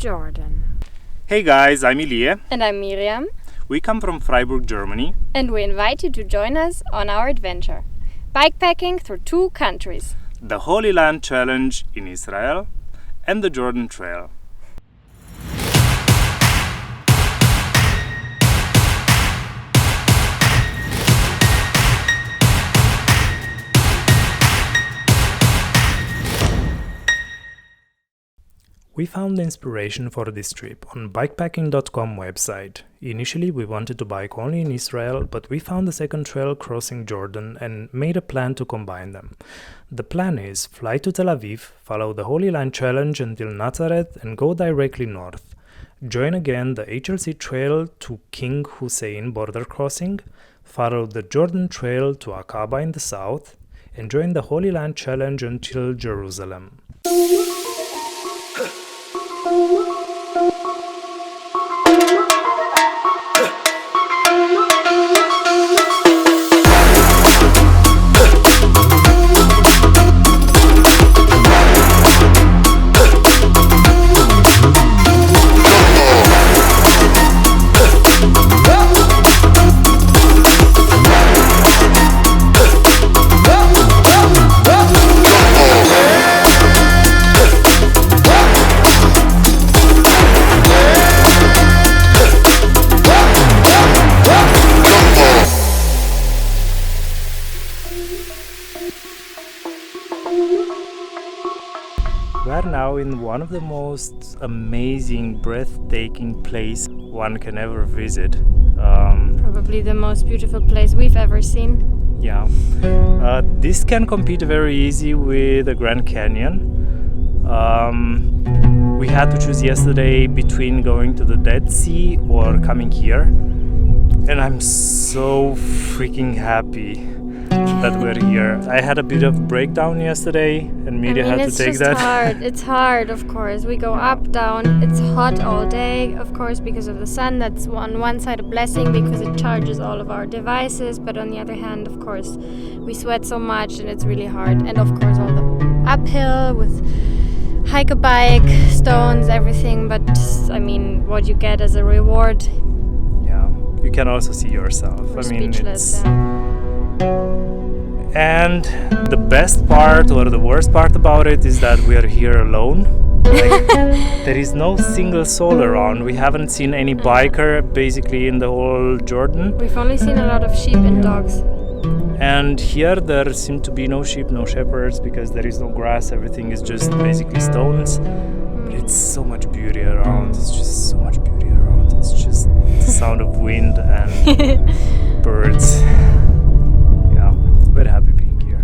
Jordan. Hey guys, I'm Ilie. And I'm Miriam. We come from Freiburg, Germany. And we invite you to join us on our adventure. Bikepacking through 2 countries. The Holyland Challenge in Israel and the Jordan Trail. We found the inspiration for this trip on bikepacking.com website. Initially we wanted to bike only in Israel, but we found a second trail crossing Jordan and made a plan to combine them. The plan is fly to Tel Aviv, follow the Holyland Challenge until Nazareth and go directly north. Join again the HLC trail to King Hussein border crossing, follow the Jordan Trail to Aquaba in the south, and join the Holyland Challenge until Jerusalem. We are now in one of the most amazing, breathtaking place one can ever visit. Probably the most beautiful place we've ever seen. Yeah, this can compete very easy with the Grand Canyon. We had to choose yesterday between going to the Dead Sea or coming here, and I'm so freaking happy that we're here. I had a bit of breakdown yesterday, and Miriam had to take that. It's hard. It's hard, of course. We go up, down. It's hot all day, of course, because of the sun. That's on one side a blessing because it charges all of our devices. But on the other hand, of course, we sweat so much and it's really hard. And of course, all the uphill with hike a bike, stones, everything. But I mean, what you get as a reward. Yeah, you can also see yourself. We're speechless. And the best part or the worst part about it is that we are here alone. Like, there is no single soul around. We haven't seen any biker basically in the whole Jordan. We've only seen a lot of sheep and dogs. And here there seem to be no sheep, no shepherds, because there is no grass. Everything is just basically stones. But it's so much beauty around. It's just so much beauty around. It's just the sound of wind and birds. Very happy being here.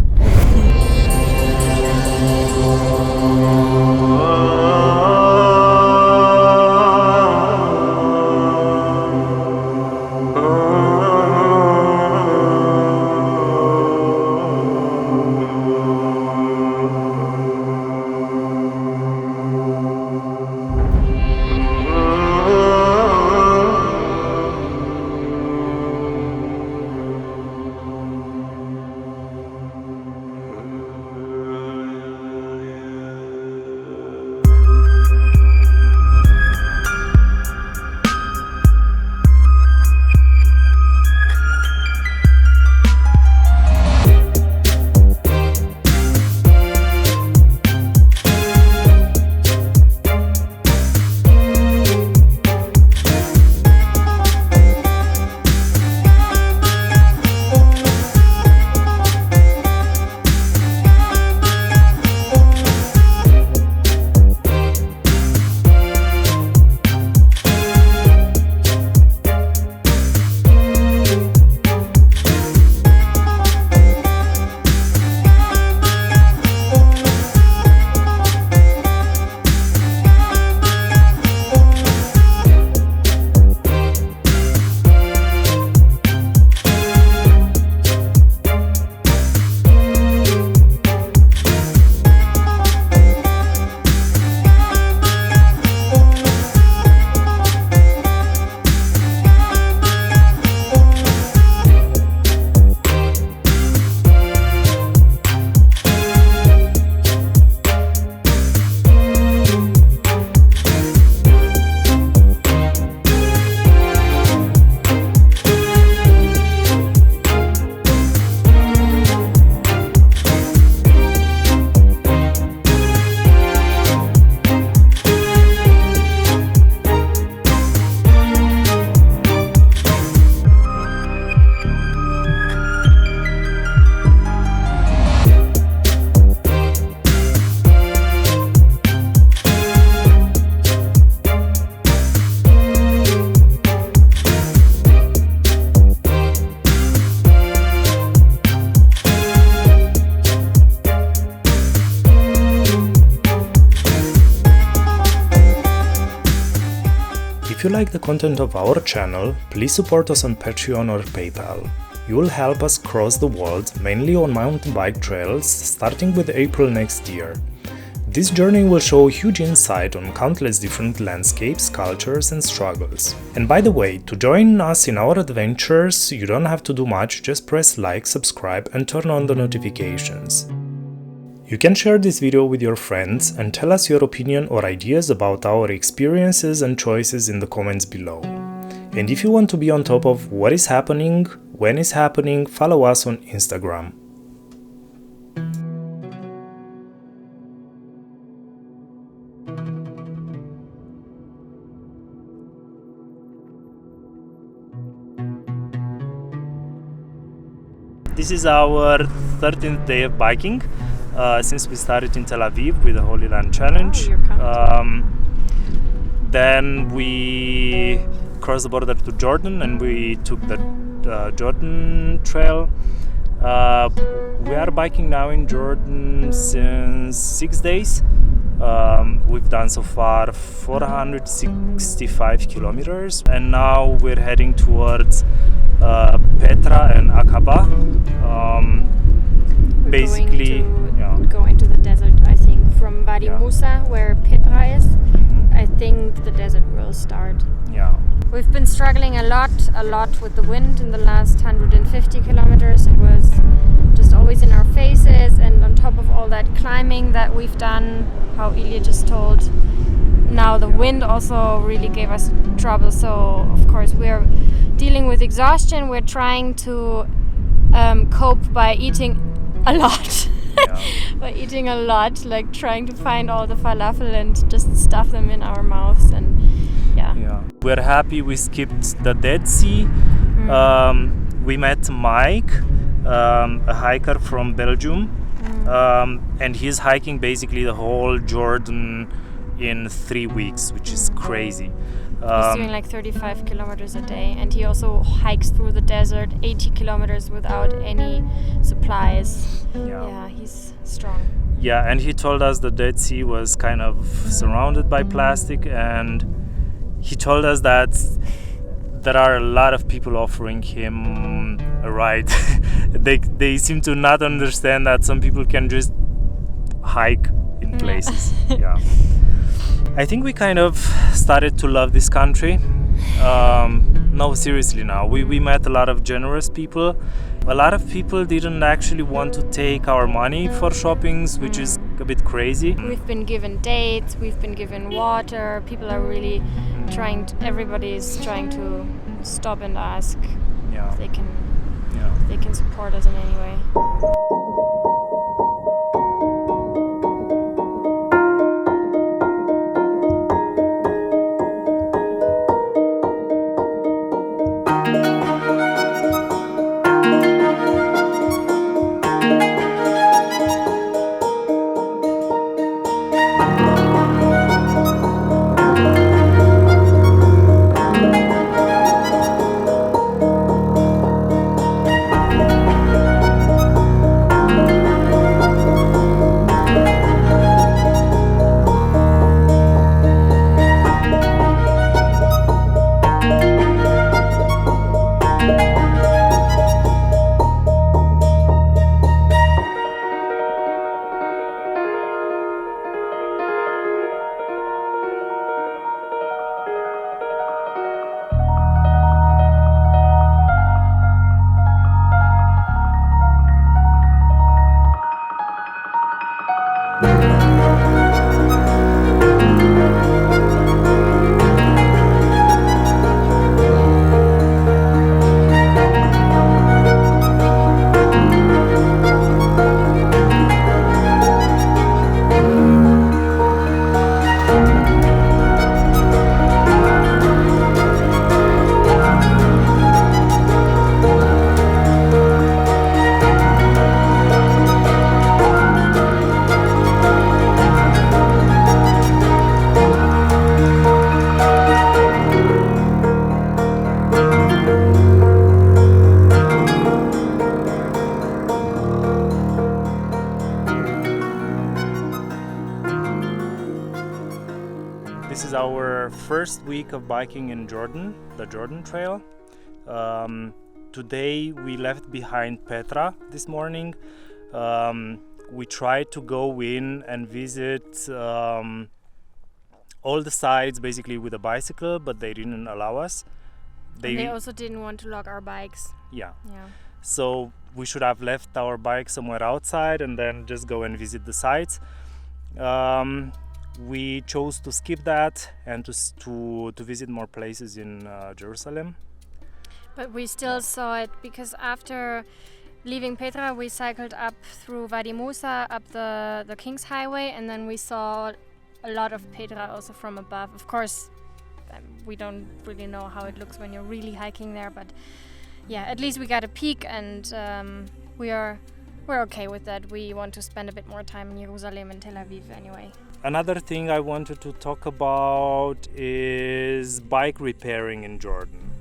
like the content of our channel, please support us on Patreon or PayPal. You will help us cross the world, mainly on mountain bike trails, starting with April next year. This journey will show huge insight on countless different landscapes, cultures and struggles. And by the way, to join us in our adventures, you don't have to do much, just press like, subscribe and turn on the notifications. You can share this video with your friends and tell us your opinion or ideas about our experiences and choices in the comments below. And if you want to be on top of what is happening, when it's happening, follow us on Instagram. This is our 13th day of biking since we started in Tel Aviv with the Holyland challenge. Then we crossed the border to Jordan and we took the Jordan trail. We are biking now in Jordan since 6 days. We've done so far 465 kilometers and now we're heading towards Petra and Aquaba. Basically, go into the desert, I think, from Wadi Musa, where Petra is. I think the desert will start. Yeah. We've been struggling a lot with the wind in the last 150 kilometers. It was just always in our faces, and on top of all that climbing that we've done, how Ilie just told, now the wind also really gave us trouble. So of course we're dealing with exhaustion. We're trying to cope by eating a lot. By eating a lot, like trying to find all the falafel and just stuff them in our mouths. And we're happy we skipped the Dead Sea. We met Mike, a hiker from Belgium, and he's hiking basically the whole Jordan in 3 weeks, which is crazy. He's doing like 35 kilometers a day, and he also hikes through the desert 80 kilometers without any supplies. Yeah, he's strong. Yeah, and he told us the Dead Sea was kind of surrounded by plastic, and he told us that there are a lot of people offering him a ride. They seem to not understand that some people can just hike in places. Yeah. I think we kind of started to love this country. No, seriously now. We met a lot of generous people. A lot of people didn't actually want to take our money for shoppings, which is a bit crazy. We've been given dates, we've been given water. People are really everybody is trying to stop and ask if they can support us in any way. first week of biking in Jordan, the Jordan Trail. Today we left behind Petra this morning. We tried to go in and visit all the sites basically with a bicycle, but they didn't allow us. They also didn't want to lock our bikes. Yeah. Yeah. So we should have left our bike somewhere outside and then just go and visit the sites. We chose to skip that and to visit more places in Jerusalem. But we still saw it because after leaving Petra, we cycled up through Wadi Musa, up the King's Highway, and then we saw a lot of Petra also from above. Of course, we don't really know how it looks when you're really hiking there, but yeah, at least we got a peek, and we're okay with that. We want to spend a bit more time in Jerusalem and Tel Aviv anyway. Another thing I wanted to talk about is bike repairing in Jordan.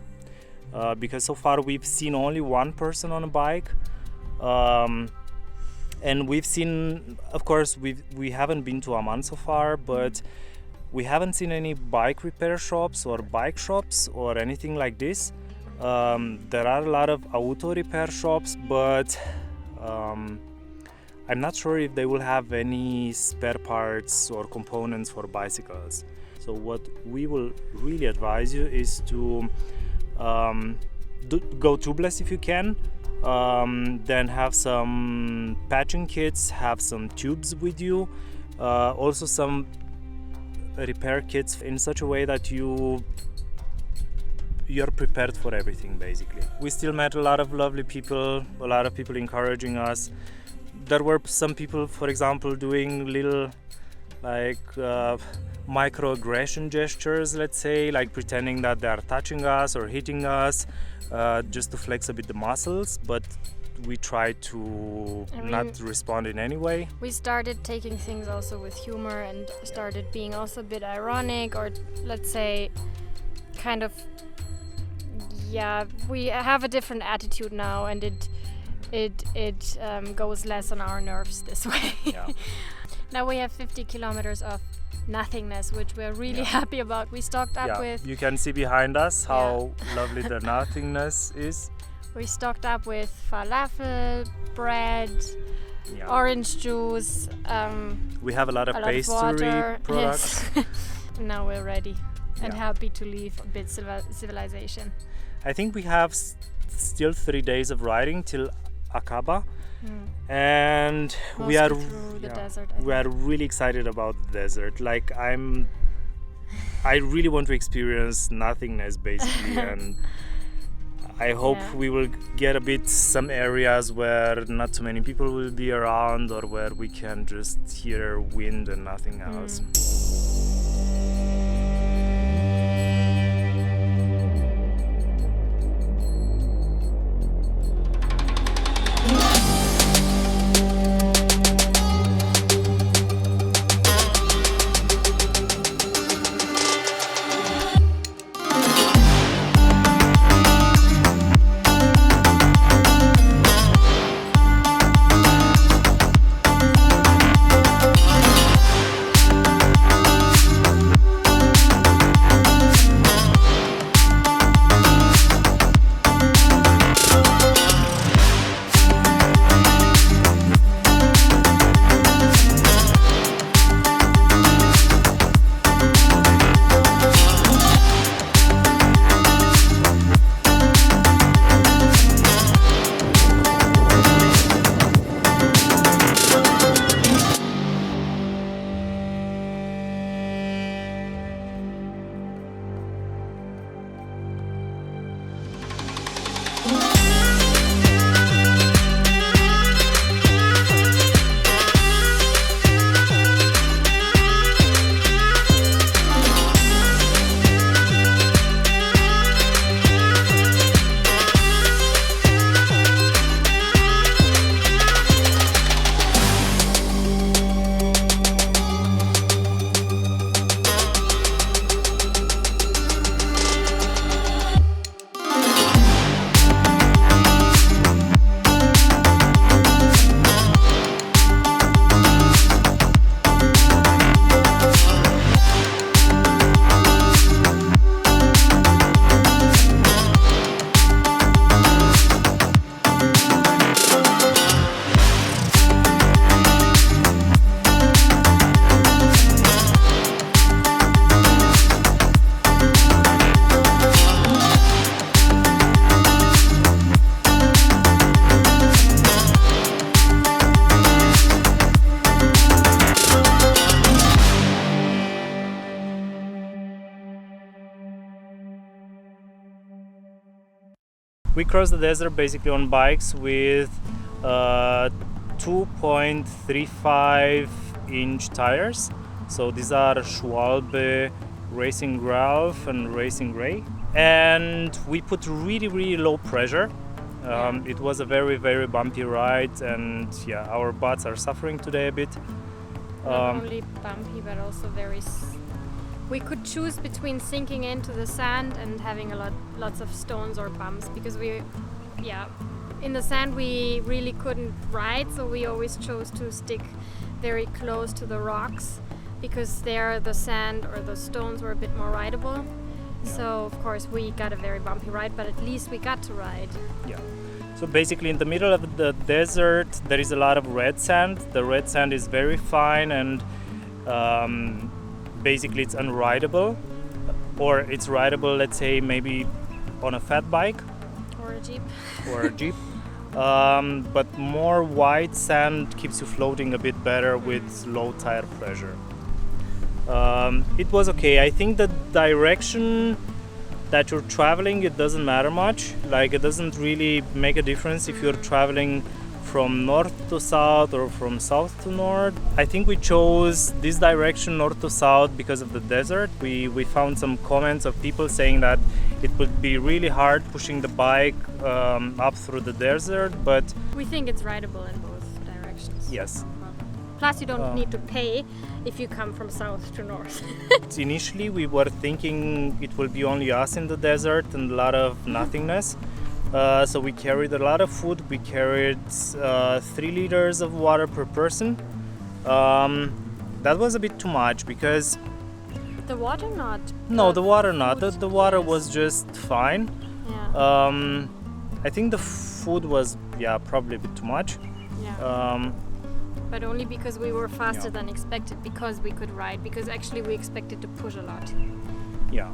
Because so far we've seen only one person on a bike, and we've seen, of course, we haven't been to Amman so far, but we haven't seen any bike repair shops or bike shops or anything like this. There are a lot of auto repair shops, but I'm not sure if they will have any spare parts or components for bicycles. So what we will really advise you is to go tubeless if you can, then have some patching kits, have some tubes with you, also some repair kits in such a way that you're prepared for everything basically. We still met a lot of lovely people, a lot of people encouraging us. There were some people, for example, doing little microaggression gestures, let's say, like pretending that they are touching us or hitting us, just to flex a bit the muscles, but we try to not respond in any way. We started taking things also with humor and started being also a bit ironic, or let's say kind of, yeah, we have a different attitude now, and it goes less on our nerves this way. Yeah. Now we have 50 kilometers of nothingness, which we're really happy about. We stocked up with... You can see behind us how lovely the nothingness is. We stocked up with falafel, bread, orange juice. We have a lot of pastry products. Yes. Now we're ready and happy to leave a bit civilization. I think we have still 3 days of riding till Aquaba. And we are really excited about the desert. Like I really want to experience nothingness basically, and I hope we will get some areas where not too many people will be around, or where we can just hear wind and nothing else. We crossed the desert basically on bikes with 2.35 inch tires. So these are Schwalbe Racing Ralph and Racing Ray. And we put really low pressure. It was a very bumpy ride, and yeah, our butts are suffering today a bit. Not only bumpy, but also we could choose between sinking into the sand and having lots of stones or bumps, because in the sand we really couldn't ride, so we always chose to stick very close to the rocks, because there the sand or the stones were a bit more rideable. So of course we got a very bumpy ride, but at least we got to ride. Yeah. So basically in the middle of the desert there is a lot of red sand. The red sand is very fine, and basically it's unrideable, or it's rideable, let's say, maybe on a fat bike or a jeep. But more white sand keeps you floating a bit better with low tire pressure. It was okay. I think the direction that you're traveling, it doesn't matter much. Like, it doesn't really make a difference if you're traveling from north to south or from south to north. I think we chose this direction, north to south, because of the desert. We found some comments of people saying that it would be really hard pushing the bike up through the desert, but we think it's rideable in both directions. Yes. Plus you don't need to pay if you come from south to north. Initially we were thinking it will be only us in the desert and a lot of nothingness. So we carried a lot of food. We carried 3 liters of water per person. That was a bit too much because... The water not? No, the water not. The water was just fine. Yeah. I think the food was, probably a bit too much. Yeah. But only because we were faster than expected, because we could ride, because actually we expected to push a lot. Yeah.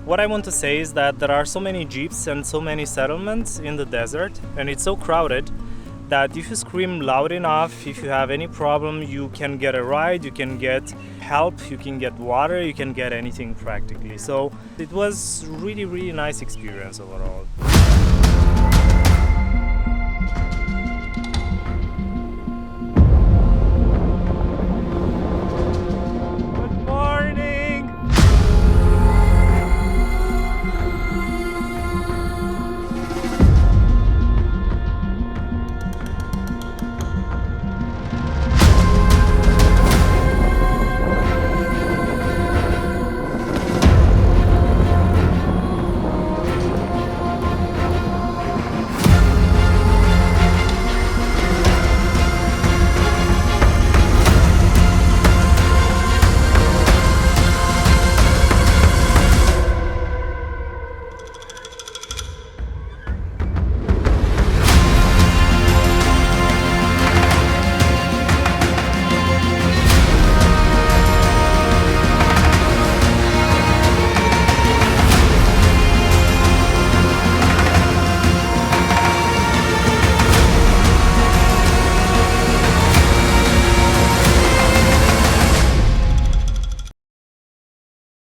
What I want to say is that there are so many jeeps and so many settlements in the desert, and it's so crowded that if you scream loud enough, if you have any problem, you can get a ride, you can get help, you can get water, you can get anything practically. So it was really nice experience overall.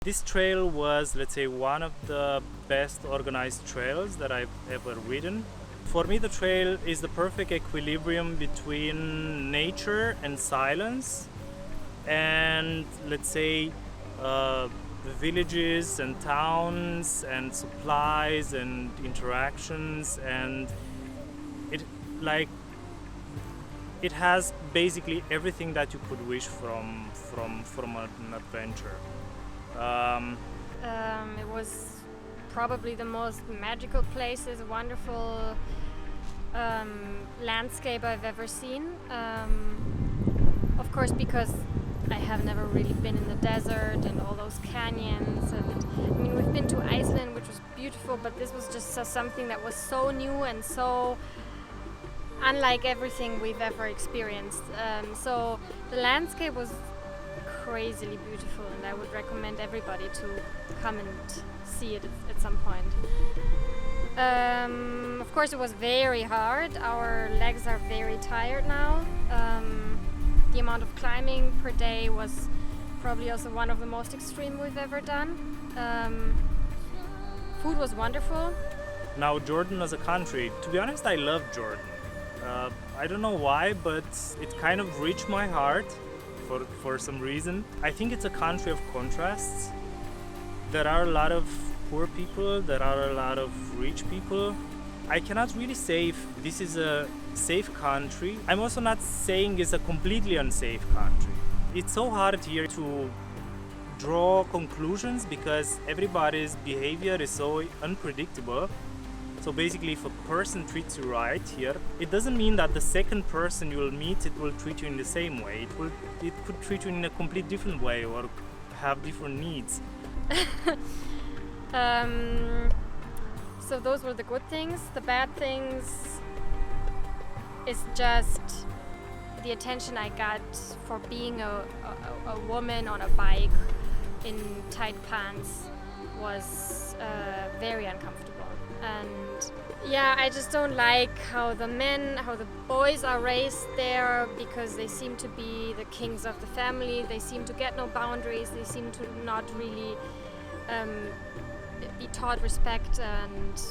This trail was, let's say, one of the best organized trails that I've ever ridden. For me, the trail is the perfect equilibrium between nature and silence, and, let's say, villages and towns and supplies and interactions, and it has basically everything that you could wish from an adventure. It was probably the most magical place. It's a wonderful landscape I've ever seen. Of course, because I have never really been in the desert and all those canyons. And I mean, we've been to Iceland, which was beautiful, but this was just something that was so new and so unlike everything we've ever experienced. So the landscape was crazily beautiful, and I would recommend everybody to come and see it at some point. Of course, it was very hard. Our legs are very tired now. The amount of climbing per day was probably also one of the most extreme we've ever done. Food was wonderful. Now, Jordan as a country, to be honest, I love Jordan. I don't know why, but it kind of reached my heart for some reason. I think it's a country of contrasts. There are a lot of poor people, there are a lot of rich people. I cannot really say if this is a safe country. I'm also not saying it's a completely unsafe country. It's so hard here to draw conclusions because everybody's behavior is so unpredictable. So basically, if a person treats you right here, it doesn't mean that the second person you will meet, it will treat you in the same way. It could treat you in a complete different way or have different needs. So those were the good things. The bad things is just the attention I got for being a woman on a bike in tight pants was very uncomfortable. And yeah, I just don't like how the boys are raised there, because they seem to be the kings of the family. They seem to get no boundaries. They seem to not really be taught respect. And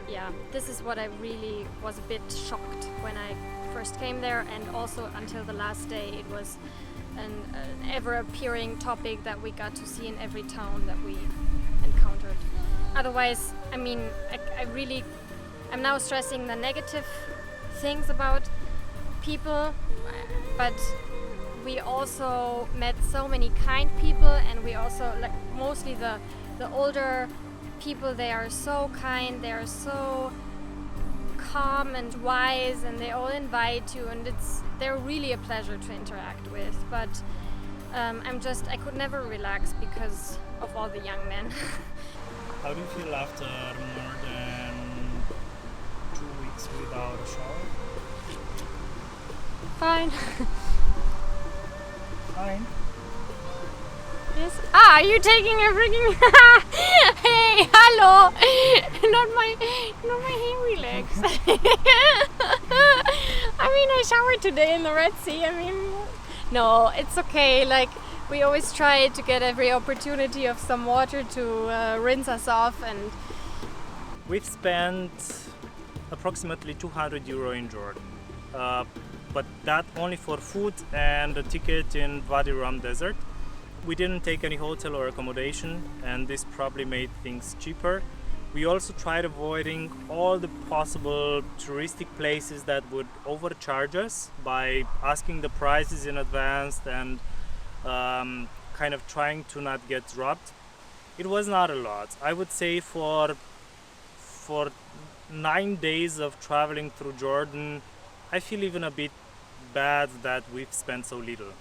yeah, this is what I really was a bit shocked when I first came there, and also until the last day it was an ever-appearing topic that we got to see in every town that we encountered. Otherwise, I mean, I'm now stressing the negative things about people, but we also met so many kind people, and we also, like, mostly the older people, they are so kind, they are so calm and wise, and they all invite you, and they're really a pleasure to interact with. But I could never relax because of all the young men. How do you feel after more than 2 weeks without a shower? Fine. Fine. Yes. Ah, you're taking a freaking. Hey, hello! Not my hairy legs. I mean, I showered today in the Red Sea. I mean, no, it's okay. Like, we always try to get every opportunity of some water to rinse us off, and we've spent approximately 200 euro in Jordan, but that only for food and a ticket in Wadi Rum desert. We didn't take any hotel or accommodation, and this probably made things cheaper. We also tried avoiding all the possible touristic places that would overcharge us by asking the prices in advance and kind of trying to not get robbed. It was not a lot. I would say for 9 days of traveling through Jordan, I feel even a bit bad that we've spent so little.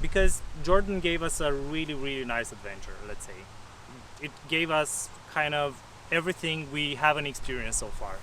Because Jordan gave us a really, really nice adventure, let's say. It gave us kind of everything we haven't experienced so far.